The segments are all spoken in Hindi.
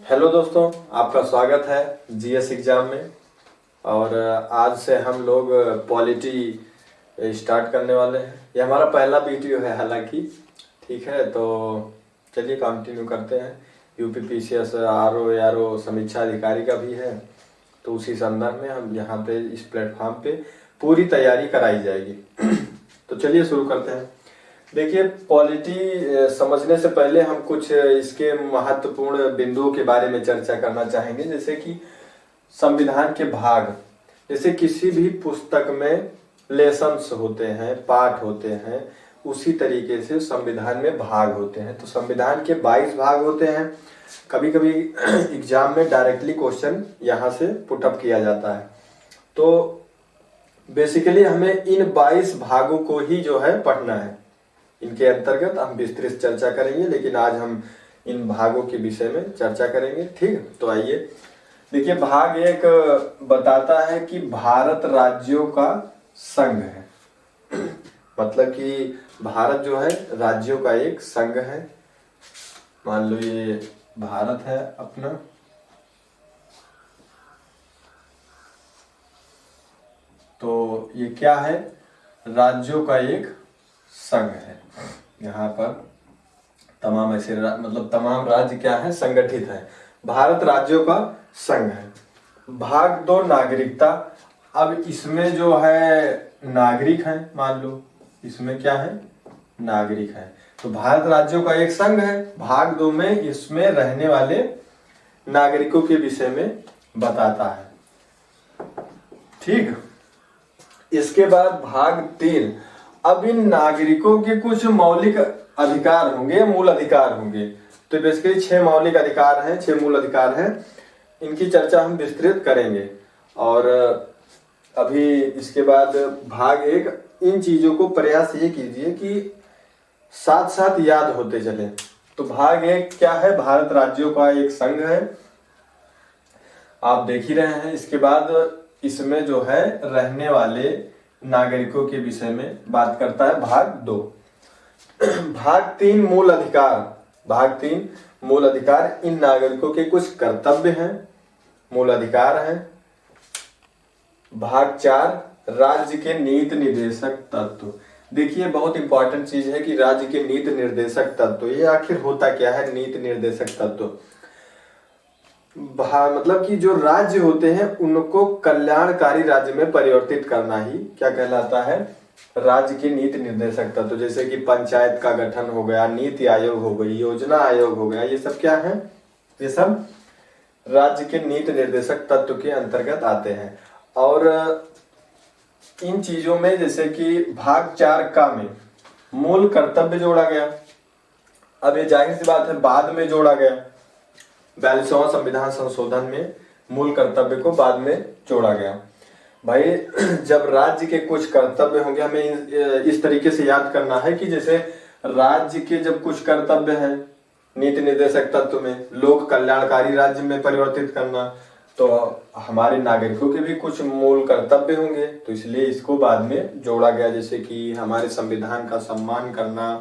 हेलो दोस्तों, आपका स्वागत है जीएस एग्जाम में। और आज से हम लोग पॉलिटी स्टार्ट करने वाले हैं। ये हमारा पहला वीडियो है हालांकि, ठीक है। तो चलिए कंटिन्यू करते हैं। यूपी पीसीएस आरओ समीक्षा अधिकारी का भी है, तो उसी संदर्भ में हम यहाँ पे इस प्लेटफॉर्म पे पूरी तैयारी कराई जाएगी। तो चलिए शुरू करते हैं। देखिए, पॉलिटी समझने से पहले हम कुछ इसके महत्वपूर्ण बिंदुओं के बारे में चर्चा करना चाहेंगे। जैसे कि संविधान के भाग, जैसे किसी भी पुस्तक में लेसन्स होते हैं, पाठ होते हैं, उसी तरीके से संविधान में भाग होते हैं। तो संविधान के 22 भाग होते हैं। कभी कभी एग्जाम में डायरेक्टली क्वेश्चन यहाँ से पुटअप किया जाता है। तो बेसिकली हमें इन 22 भागों को ही जो है पढ़ना है। इनके अंतर्गत हम विस्तृत चर्चा करेंगे, लेकिन आज हम इन भागों के विषय में चर्चा करेंगे। ठीक, तो आइए देखिए, भाग 1 बताता है कि भारत राज्यों का संघ है। मतलब कि भारत जो है राज्यों का एक संघ है। मान लो ये भारत है अपना, तो ये क्या है? राज्यों का एक संघ है। यहाँ पर तमाम ऐसे मतलब तमाम राज्य क्या है? संगठित है। भारत राज्यों का संघ है। भाग 2 नागरिकता। अब इसमें जो है नागरिक है, मान लो इसमें क्या है? नागरिक है। तो भारत राज्यों का एक संघ है। भाग 2 में इसमें रहने वाले नागरिकों के विषय में बताता है। ठीक, इसके बाद भाग 3। अब इन नागरिकों के कुछ मौलिक अधिकार होंगे, मूल अधिकार होंगे। तो बेसिकली 6 मौलिक अधिकार हैं, 6 मूल अधिकार हैं। इनकी चर्चा हम विस्तृत करेंगे। और अभी इसके बाद भाग 1, इन चीजों को प्रयास ये कीजिए कि साथ साथ याद होते चले। तो भाग 1 क्या है? भारत राज्यों का एक संघ है, आप देख ही रहे हैं। इसके बाद इसमें जो है रहने वाले नागरिकों के विषय में बात करता है भाग 2। भाग 3 मूल अधिकार। भाग 3 मूल अधिकार, इन नागरिकों के कुछ कर्तव्य हैं, मूल अधिकार हैं। भाग 4 राज्य के नीति निर्देशक तत्व। देखिए, बहुत इंपॉर्टेंट चीज है कि राज्य के नीति निर्देशक तत्व, ये आखिर होता क्या है? नीति निर्देशक तत्व मतलब कि जो राज्य होते हैं उनको कल्याणकारी राज्य में परिवर्तित करना ही क्या कहलाता है? राज्य के नीति निर्देशक तत्व। जैसे कि पंचायत का गठन हो गया, नीति आयोग हो गई, योजना आयोग हो गया, ये सब क्या है? ये सब राज्य के नीति निर्देशक तत्व के अंतर्गत आते हैं। और इन चीजों में जैसे कि भाग 4 का में मूल कर्तव्य जोड़ा गया। अब ये जाहिर सी बात है बाद में जोड़ा गया, 42वां संविधान संशोधन में मूल कर्तव्य को बाद में जोड़ा गया। भाई, जब राज्य के कुछ कर्तव्य होंगे, हमें इस तरीके से याद करना है कि जैसे राज्य के जब कुछ कर्तव्य हैं नीति निर्देशक तत्व में, लोक कल्याणकारी राज्य में परिवर्तित करना, तो हमारे नागरिकों के भी कुछ मूल कर्तव्य होंगे, तो इसलिए इसको बाद में जोड़ा गया। जैसे कि हमारे संविधान का सम्मान करना,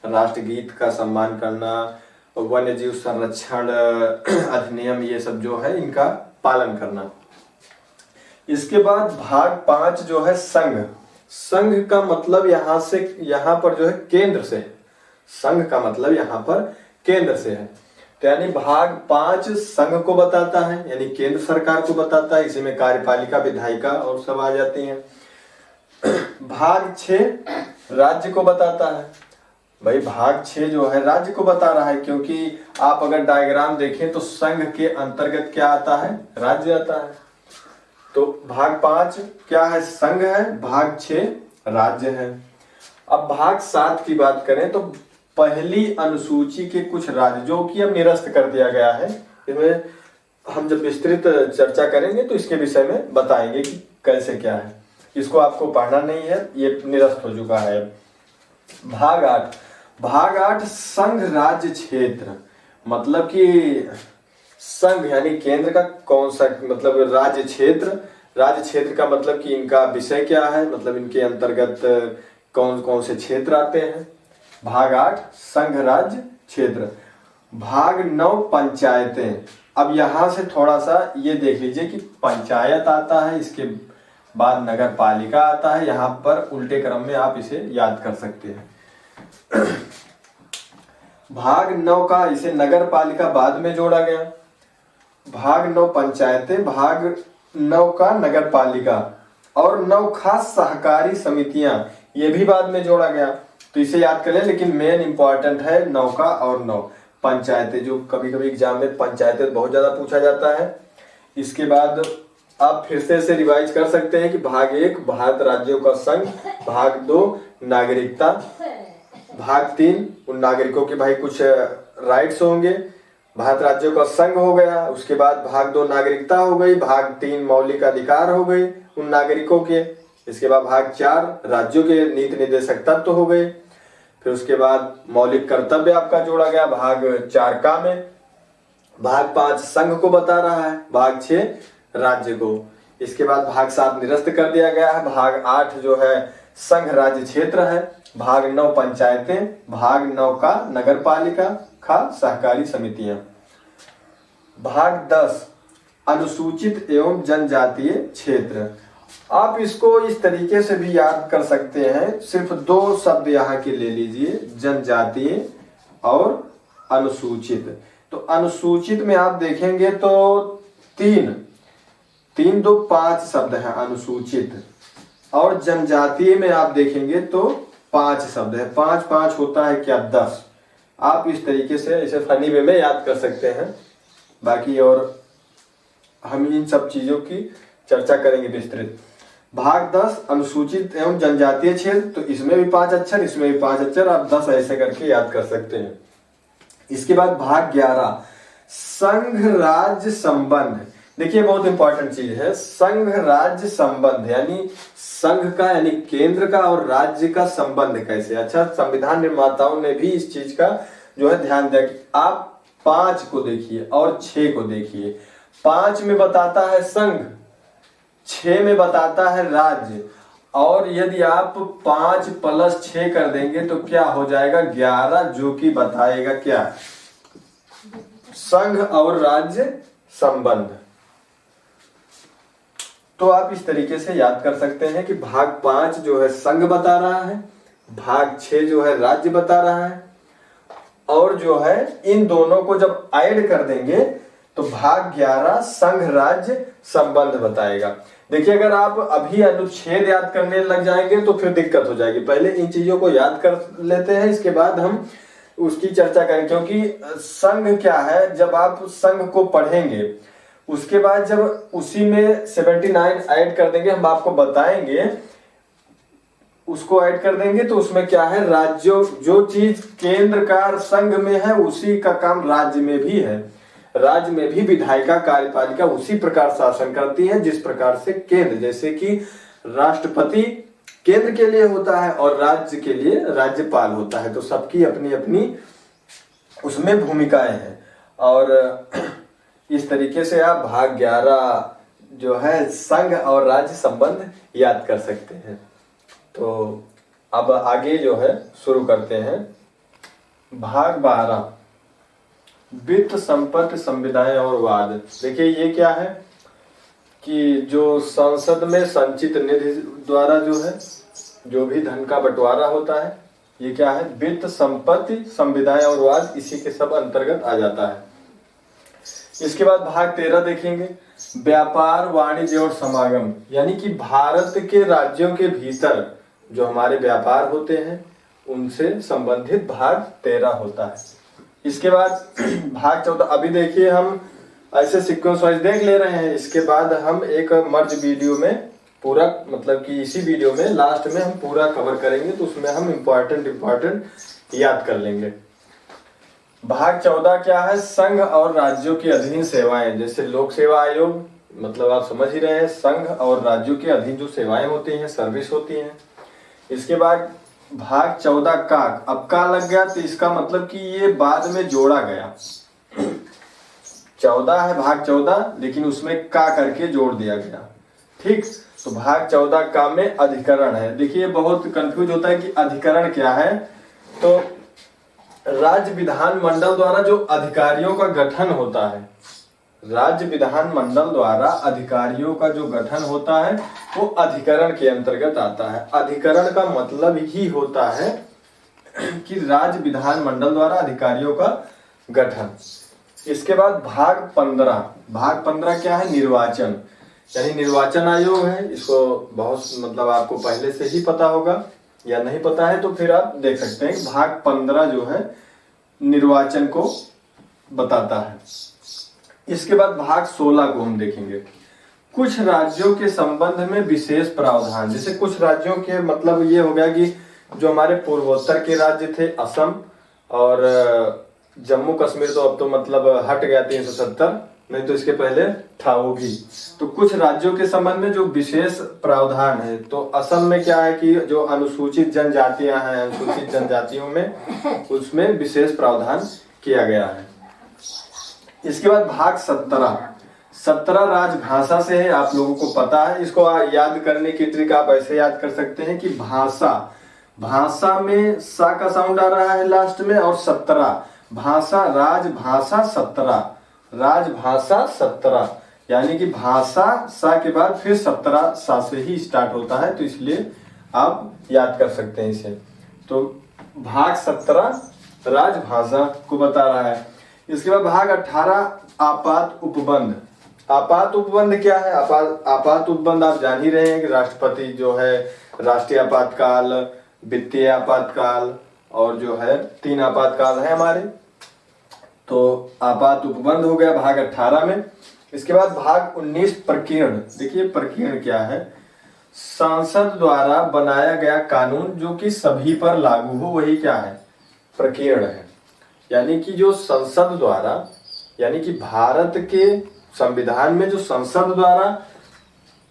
राष्ट्रगीत का सम्मान करना, वन्य जीव संरक्षण अधिनियम, ये सब जो है इनका पालन करना। इसके बाद भाग 5 जो है संघ। संघ का मतलब यहाँ पर जो है केंद्र से। संघ का मतलब यहाँ पर केंद्र से है। तो यानी भाग 5 संघ को बताता है, यानी केंद्र सरकार को बताता है। इसी में कार्यपालिका, विधायिका और सब आ जाती हैं। भाग 6 राज्य को बताता है। भाई, भाग 6 जो है राज्य को बता रहा है, क्योंकि आप अगर डायग्राम देखें तो संघ के अंतर्गत क्या आता है? राज्य आता है। तो भाग 5 क्या है? संघ है। भाग 6 राज्य है। अब भाग 7 की बात करें तो पहली अनुसूची के कुछ राज्यों की अब निरस्त कर दिया गया है। इसमें हम जब विस्तृत चर्चा करेंगे तो इसके विषय में बताएंगे कि कैसे क्या है। इसको आपको पढ़ना नहीं है, ये निरस्त हो चुका है। भाग 8। भाग 8 संघ राज्य क्षेत्र। मतलब कि संघ यानी केंद्र का कौन सा, मतलब राज्य क्षेत्र। राज्य क्षेत्र का मतलब कि इनका विषय क्या है, मतलब इनके अंतर्गत कौन कौन से क्षेत्र आते हैं। भाग 8 संघ राज्य क्षेत्र। भाग 9 पंचायतें। अब यहां से थोड़ा सा ये देख लीजिए कि पंचायत आता है, इसके बाद नगर पालिका आता है। यहां पर उल्टे क्रम में आप इसे याद कर सकते हैं। भाग 9 का इसे नगर पालिका बाद में जोड़ा गया, भाग 9 पंचायतें, भाग 9 का नगर पालिका, और 9 खास सहकारी समितियां ये भी बाद में जोड़ा गया। तो इसे याद कर लें, लेकिन मेन इंपॉर्टेंट है 9 का और 9 पंचायतें, जो कभी कभी एग्जाम में पंचायतें बहुत ज्यादा पूछा जाता है। इसके बाद आप फिर से इसे रिवाइज कर सकते हैं कि भाग 1 भारत राज्यों का संघ, भाग 2 नागरिकता, भाग 3 उन नागरिकों के भाई कुछ राइट्स होंगे, भारत राज्यों का संघ हो गया। उसके बाद भाग 2 नागरिकता हो गई, भाग 3 मौलिक अधिकार हो गए उन नागरिकों के। इसके बाद भाग 4 राज्यों के नीति निर्देशक तत्व हो गए। फिर उसके बाद मौलिक कर्तव्य आपका जोड़ा गया भाग 4 का में। भाग 5 संघ को बता रहा है, भाग 6 राज्य को। इसके बाद भाग 7 निरस्त कर दिया गया है, भाग 8 जो है संघ राज्य क्षेत्र है, भाग 9 पंचायतें, भाग 9 का नगर पालिका का सहकारी समितियां। भाग 10 अनुसूचित एवं जनजातीय क्षेत्र। आप इसको इस तरीके से भी याद कर सकते हैं, सिर्फ 2 शब्द यहाँ के ले लीजिए, जनजातीय और अनुसूचित। तो अनुसूचित में आप देखेंगे तो 3 2 5 शब्द हैं अनुसूचित, और जनजातीय में आप देखेंगे तो 5 शब्द है। 5 5 होता है क्या 10। आप इस तरीके से इसे फनी वे में याद कर सकते हैं। बाकी और हम इन सब चीजों की चर्चा करेंगे विस्तृत। भाग 10 अनुसूचित एवं जनजातीय क्षेत्र, तो इसमें भी 5 अक्षर, इसमें भी 5 अक्षर, आप 10 ऐसे करके याद कर सकते हैं। इसके बाद भाग 11 संघ राज्य संबंध। देखिए बहुत इंपॉर्टेंट चीज है, संघ राज्य संबंध, यानी संघ का यानी केंद्र का और राज्य का संबंध कैसे। अच्छा, संविधान निर्माताओं ने भी इस चीज का जो है ध्यान दिया कि आप 5 को देखिए और 6 को देखिए। 5 में बताता है संघ, 6 में बताता है राज्य, और यदि आप 5 + 6 कर देंगे तो क्या हो जाएगा 11, जो कि बताएगा क्या संघ और राज्य संबंध। तो आप इस तरीके से याद कर सकते हैं कि भाग 5 जो है संघ बता रहा है, भाग 6 जो है राज्य बता रहा है, और जो है इन दोनों को जब ऐड कर देंगे तो भाग 11 संघ राज्य संबंध बताएगा। देखिए अगर आप अभी अनुच्छेद याद करने लग जाएंगे तो फिर दिक्कत हो जाएगी। पहले इन चीजों को याद कर लेते हैं, इसके बाद हम उसकी चर्चा करें। क्योंकि संघ क्या है, जब आप संघ को पढ़ेंगे उसके बाद जब उसी में 79 ऐड कर देंगे, हम आपको बताएंगे, उसको ऐड कर देंगे तो उसमें क्या है, राज्यों, जो चीज केंद्र का संघ में है उसी का काम राज्य में भी है। राज्य में भी विधायिका कार्यपालिका उसी प्रकार शासन करती है जिस प्रकार से केंद्र, जैसे कि राष्ट्रपति केंद्र के लिए होता है और राज्य के लिए राज्यपाल होता है। तो सबकी अपनी अपनी उसमें भूमिकाएं हैं। और इस तरीके से आप भाग 11 जो है संघ और राज्य संबंध याद कर सकते हैं। तो अब आगे जो है शुरू करते हैं। भाग 12 वित्त संपत्ति संविदाएं और वाद। देखिए ये क्या है कि जो संसद में संचित निधि द्वारा जो है जो भी धन का बंटवारा होता है, ये क्या है, वित्त संपत्ति संविदाएं और वाद, इसी के सब अंतर्गत आ जाता है। इसके बाद भाग 13 देखेंगे, व्यापार वाणिज्य और समागम, यानी कि भारत के राज्यों के भीतर जो हमारे व्यापार होते हैं उनसे संबंधित भाग 13 होता है। इसके बाद भाग 14, अभी देखिए हम ऐसे सीक्वेंस वाइज देख ले रहे हैं। इसके बाद हम एक मर्ज वीडियो में पूरा, मतलब कि इसी वीडियो में लास्ट में हम पूरा कवर करेंगे, तो उसमें हम इम्पोर्टेंट याद कर लेंगे। भाग 14 क्या है, संघ और राज्यों के अधीन सेवाएं, जैसे लोक सेवा आयोग, मतलब आप समझ ही रहे हैं, संघ और राज्यों के अधीन जो सेवाएं होती हैं, सर्विस होती हैं। इसके बाद भाग 14 का, अब का लग गया तो इसका मतलब कि ये बाद में जोड़ा गया। 14 है भाग 14, लेकिन उसमें का करके जोड़ दिया गया। ठीक, तो भाग 14 का में अधिकरण है। देखिए बहुत कंफ्यूज होता है कि अधिकरण क्या है, तो राज्य विधानमंडल द्वारा जो अधिकारियों का गठन होता है, राज्य विधानमंडल द्वारा अधिकारियों का जो गठन होता है वो अधिकरण के अंतर्गत आता है। अधिकरण का मतलब ही होता है कि राज्य विधानमंडल द्वारा अधिकारियों का गठन। इसके बाद भाग 15, भाग 15 क्या है? निर्वाचन, यानी निर्वाचन आयोग है। इसको बहुत मतलब आपको पहले से ही पता होगा, या नहीं पता है तो फिर आप देख सकते हैं। भाग 15 जो है निर्वाचन को बताता है। इसके बाद भाग 16 को हम देखेंगे। कुछ राज्यों के संबंध में विशेष प्रावधान, जैसे कुछ राज्यों के मतलब ये हो गया कि जो हमारे पूर्वोत्तर के राज्य थे, असम और जम्मू कश्मीर, तो अब तो मतलब हट गया 370, नहीं तो इसके पहले था वो भी। तो कुछ राज्यों के संबंध में जो विशेष प्रावधान है, तो असम में क्या है कि जो अनुसूचित जनजातियां हैं, अनुसूचित जनजातियों में उसमें विशेष प्रावधान किया गया है। इसके बाद भाग 17 राजभाषा से है, आप लोगों को पता है। इसको याद करने की ट्रिक आप ऐसे याद कर सकते हैं कि भाषा में सा का साउंड आ रहा है लास्ट में, और 17 भाषा, राजभाषा 17, यानी कि भाषा सा के बाद फिर 17 सा से ही स्टार्ट होता है, तो इसलिए आप याद कर सकते हैं इसे। तो भाग 17 राजभाषा को बता रहा है। इसके बाद भाग 18 आपात उपबंध। आपात उपबंध क्या है? आपात उपबंध आप जान ही रहे हैं कि राष्ट्रपति जो है राष्ट्रीय आपातकाल, वित्तीय आपातकाल और जो है 3 आपातकाल है हमारे, तो आपात उपबंध हो गया भाग 18 में। इसके बाद भाग 19 प्रकीर्ण। देखिए प्रकीर्ण क्या है? संसद द्वारा बनाया गया कानून जो कि सभी पर लागू हो, वही क्या है? प्रकीर्ण है। यानी कि जो संसद द्वारा, यानी कि भारत के संविधान में जो संसद द्वारा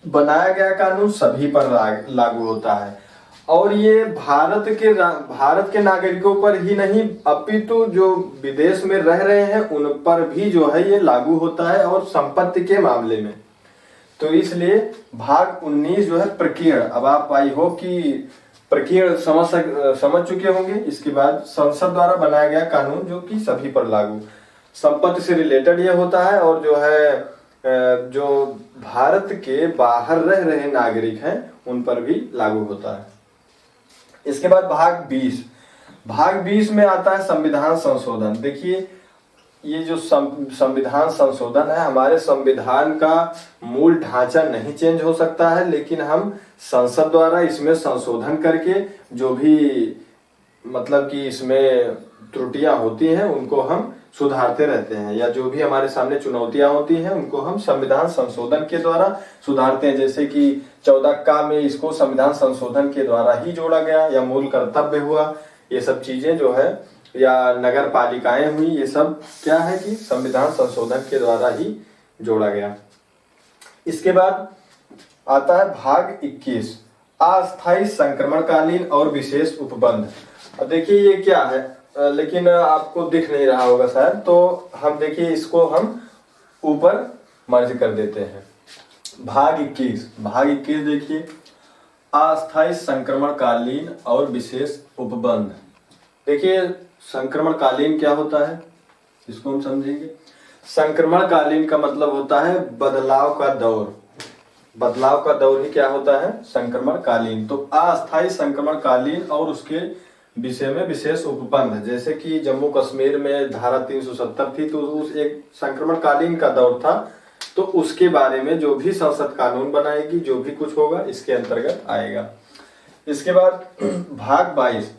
बनाया गया कानून सभी पर लागू होता है। और ये भारत के नागरिकों पर ही नहीं, अपितु जो विदेश में रह रहे हैं उन पर भी जो है ये लागू होता है, और संपत्ति के मामले में। तो इसलिए भाग 19 जो है प्रकीर्ण। अब आप आई होप कि प्रकीर्ण समझ चुके होंगे। इसके बाद संसद द्वारा बनाया गया कानून जो कि सभी पर लागू, संपत्ति से रिलेटेड ये होता है, और जो है जो भारत के बाहर रह रहे नागरिक हैं उन पर भी लागू होता है। इसके बाद भाग 20 में आता है संविधान संशोधन। देखिए ये जो संविधान संशोधन है, हमारे संविधान का मूल ढांचा नहीं चेंज हो सकता है, लेकिन हम संसद द्वारा इसमें संशोधन करके जो भी मतलब कि इसमें त्रुटियां होती हैं उनको हम सुधारते रहते हैं, या जो भी हमारे सामने चुनौतियां होती हैं उनको हम संविधान संशोधन के द्वारा सुधारते हैं। जैसे कि 14 में इसको संविधान संशोधन के द्वारा ही जोड़ा गया, या मूल कर्तव्य हुआ, ये सब चीजें जो है, या नगर पालिकाएं हुई, ये सब क्या है कि संविधान संशोधन के द्वारा ही जोड़ा गया। इसके बाद आता है भाग 21 अस्थायी संक्रमणकालीन और विशेष उपबंध। अब देखिए ये क्या है, लेकिन आपको दिख नहीं रहा होगा शायद, तो हम देखिए इसको हम ऊपर मर्ज कर देते हैं। भाग 21 देखिए अस्थायी संक्रमणकालीन और विशेष उपबंध। देखिए संक्रमणकालीन क्या होता है इसको हम समझेंगे। संक्रमणकालीन का मतलब होता है बदलाव का दौर। बदलाव का दौर ही क्या होता है? संक्रमणकालीन। तो अस्थायी संक्रमणकालीन और उसके विषय में विशेष उपबंध, जैसे कि जम्मू कश्मीर में धारा 370 थी, तो उस एक संक्रमणकालीन का दौर था, तो उसके बारे में जो भी संसद कानून बनाएगी, जो भी कुछ होगा इसके अंतर्गत आएगा। इसके बाद भाग 22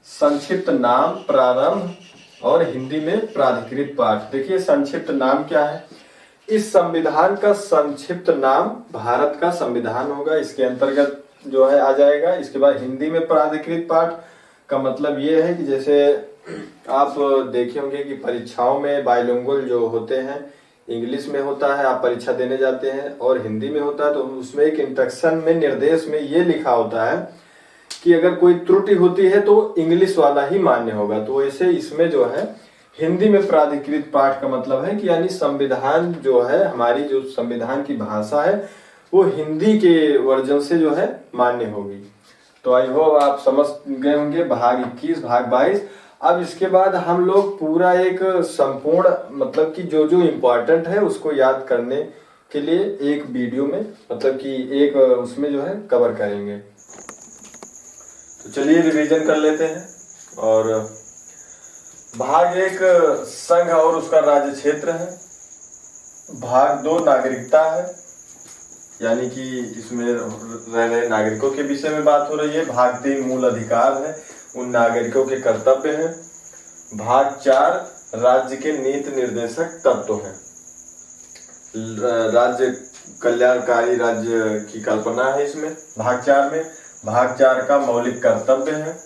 संक्षिप्त नाम, प्रारंभ और हिंदी में प्राधिकृत पाठ। देखिए संक्षिप्त नाम क्या है? इस संविधान का संक्षिप्त नाम भारत का संविधान होगा, इसके अंतर्गत जो है आ जाएगा। इसके बाद हिंदी में प्राधिकृत पाठ का मतलब ये है कि जैसे आप देखे होंगे कि परीक्षाओं में बाइलिंगुअल जो होते हैं, इंग्लिश में होता है, आप परीक्षा देने जाते हैं, और हिंदी में होता है, तो उसमें एक इंस्ट्रक्शन में, निर्देश में ये लिखा होता है कि अगर कोई त्रुटि होती है तो इंग्लिश वाला ही मान्य होगा। तो वैसे इसमें जो है हिंदी में प्राधिकृत पाठ का मतलब है कि यानी संविधान जो है, हमारी जो संविधान की भाषा है वो हिंदी के वर्जन से जो है मान्य होगी। तो आई होप आप समझ गए होंगे। भाग 21 भाग 22 अब इसके बाद हम लोग पूरा एक संपूर्ण मतलब कि जो जो इम्पोर्टेंट है उसको याद करने के लिए एक वीडियो में मतलब कि एक उसमें जो है कवर करेंगे। तो चलिए रिवीजन कर लेते हैं। और भाग 1 संघ और उसका राज्य क्षेत्र है। भाग 2 नागरिकता है, यानी कि इसमें रह रहे नागरिकों के विषय में बात हो रही है। भाग 3 मूल अधिकार है, उन नागरिकों के कर्तव्य हैं। भाग 4 राज्य के नीति निर्देशक तत्व हैं। राज्य कल्याणकारी राज्य की कल्पना है इसमें भाग 4 में। भाग 4 का मौलिक कर्तव्य है,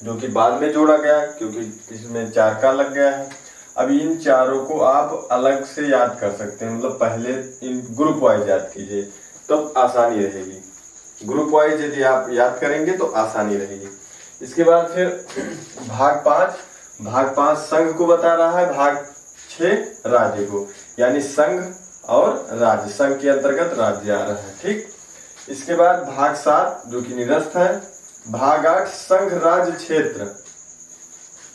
जो कि बाद में जोड़ा गया क्योंकि इसमें 4 का लग गया है। अब इन चारों को आप अलग से याद कर सकते हैं, मतलब पहले इन ग्रुप वाइज याद कीजिए तब आसानी रहेगी। ग्रुप वाइज यदि आप याद करेंगे तो आसानी रहेगी। इसके बाद फिर भाग 5 संघ को बता रहा है, भाग 6 राज्य को, यानी संघ और राज्य, संघ के अंतर्गत राज्य आ रहा है। ठीक, इसके बाद भाग 7 जो कि निरस्त है। भाग 8 संघ राज्य क्षेत्र,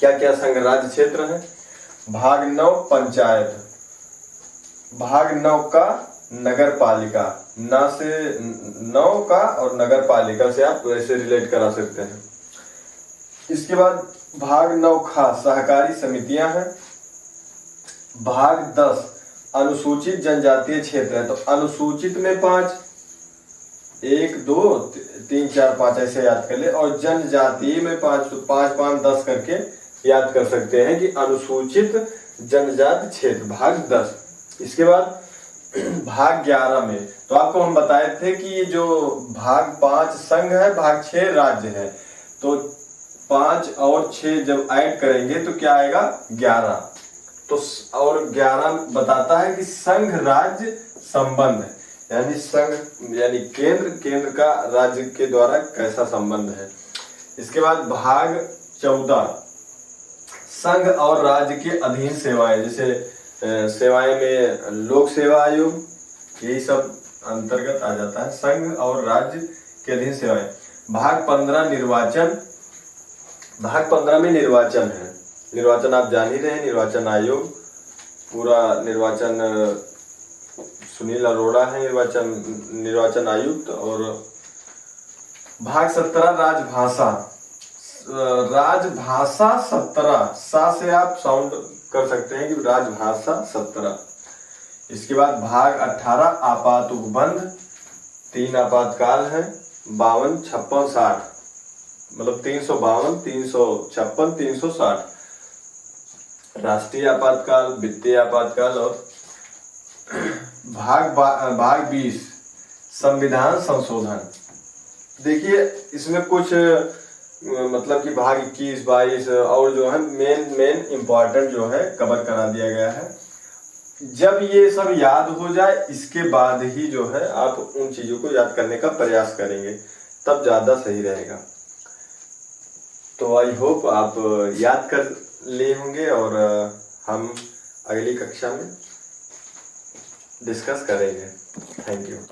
क्या क्या संघ राज्य क्षेत्र है। भाग 9 पंचायत। भाग 9 का नगर पालिका, न से 9 का और नगर पालिका से आप वैसे रिलेट करा सकते हैं। इसके बाद भाग 9 खा सहकारी समितियां हैं। भाग 10 अनुसूचित जनजातीय क्षेत्र है, तो अनुसूचित में 5, 1 2 3 4 5 ऐसे याद कर ले, और जनजातीय में 5, तो 5 5 10 करके याद कर सकते हैं कि अनुसूचित जनजाति क्षेत्र भाग 10। इसके बाद भाग 11 में तो आपको हम बताए थे कि ये जो भाग 5 संघ है, भाग 6 राज्य है, तो 5 और 6 जब ऐड करेंगे तो क्या आएगा 11। तो और 11 बताता है कि संघ राज्य संबंध है, यानी संघ यानी केंद्र का राज्य के द्वारा कैसा संबंध है। इसके बाद भाग 14 संघ और राज्य के अधीन सेवाएं, जैसे सेवाएं में लोक सेवा आयोग, यही सब अंतर्गत आ जाता है संघ और राज्य के अधीन सेवाएं। भाग 15 निर्वाचन। भाग 15 में निर्वाचन है। निर्वाचन आप जान ही रहे हैं, निर्वाचन आयोग, पूरा निर्वाचन सुनील अरोड़ा है निर्वाचन आयुक्त। और भाग 17 राजभाषा। राजभाषा 17, सा से आप साउंड कर सकते हैं कि राजभाषा 17। इसके बाद भाग 18 आपात उपबंध, 3 आपातकाल है, 52 56 60, मतलब 352 356 360, राष्ट्रीय आपातकाल, वित्तीय आपातकाल। और भाग 20 संविधान संशोधन। देखिए इसमें कुछ मतलब कि भाग 21 22 और जो है मेन इम्पोर्टेंट जो है कवर करा दिया गया है। जब ये सब याद हो जाए इसके बाद ही जो है आप उन चीजों को याद करने का प्रयास करेंगे, तब ज्यादा सही रहेगा। तो आई होप आप याद कर लिए होंगे और हम अगली कक्षा में डिस्कस करेंगे। Thank you.